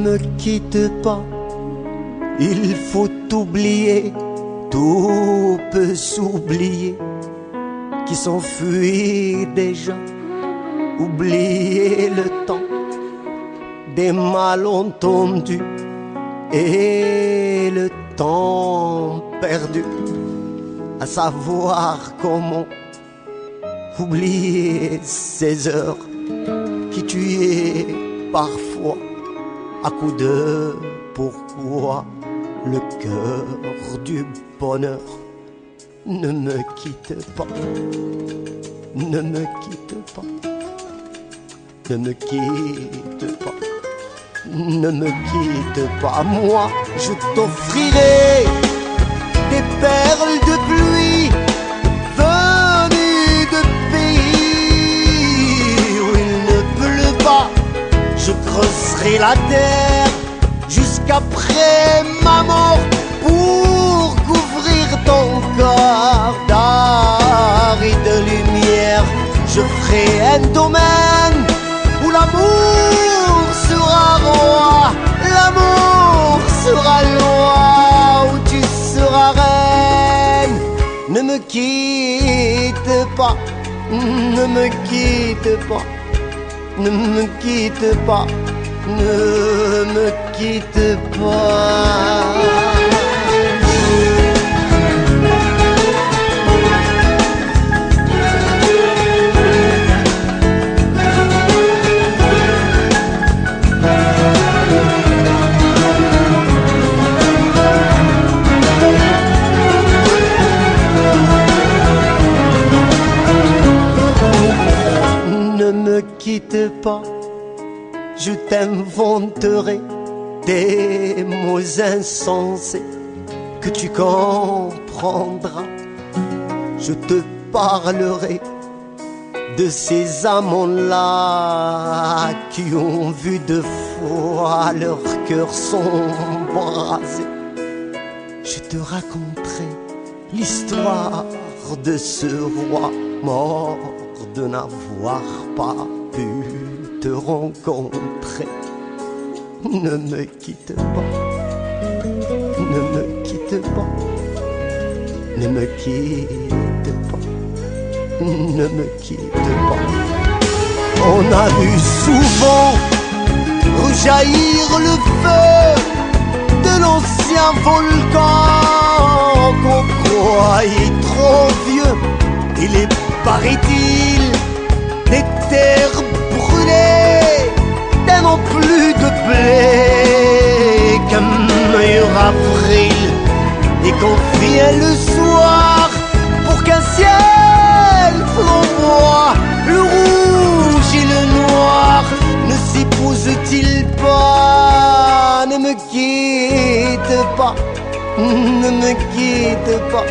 me quitte pas, il faut oublier, tout peut s'oublier, qui s'enfuit déjà, oublier le temps des malentendus et le temps perdu, à savoir comment oublier ces heures qui tuaient parfois à coups de pourquoi le cœur du bonheur. Ne me quitte pas, ne me quitte pas, ne me quitte pas, ne me quitte pas. Moi, je t'offrirai des perles de pluie venues de pays où il ne pleut pas. Je creuserai la terre jusqu'après ma mort pour couvrir ton corps d'art et de lumière. Je ferai un domaine où l'amour sera roi, l'amour sera loi, où tu seras reine. Ne me quitte pas, ne me quitte pas, ne me quitte pas, ne me quitte pas. Ne me quitte pas, je t'inventerai des mots insensés que tu comprendras. Je te parlerai de ces amants-là qui ont vu deux fois leur cœur s'embraser. Je te raconterai l'histoire de ce roi mort de n'avoir pas pu te rencontrer. Ne me quitte pas, ne me quitte pas, ne me quitte pas, ne me quitte pas. On a vu souvent rejaillir le feu de l'ancien volcan qu'on croyait trop vieux. Il est, paraît-il, des terres brûlées, tellement plus de blé qu'un meilleur avril. Et qu'on vient le soir pour qu'un ciel flamboie, le rouge et le noir ne s'épousent-ils pas? Ne me quitte pas, ne me quitte pas,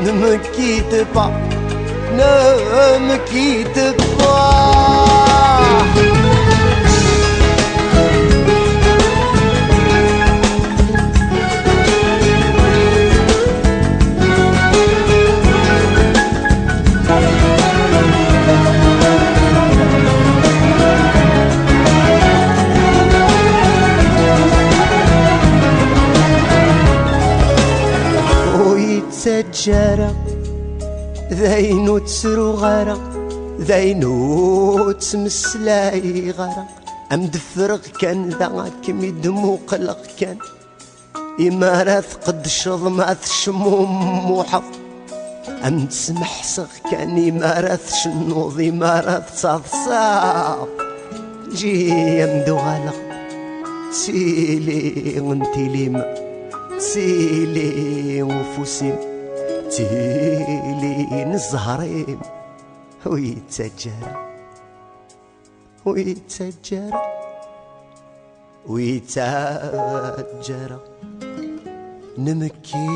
ne me quitte pas, ne me quitte pas. تسجر ذينو تسرو غرق ذينو تمسلاي غرق أم دفرق كان ذاك ميدمو قلق كان إمارات قد شظمات شموم وحظ أم تسمح سغ كان إمارات شنوض إمارات صاف جي يمدو غلق تسيلي وانتي ليما تسيلي وفوسيم تيلي نزهريم ويتسجر ويتسجر ويتسجر نمكي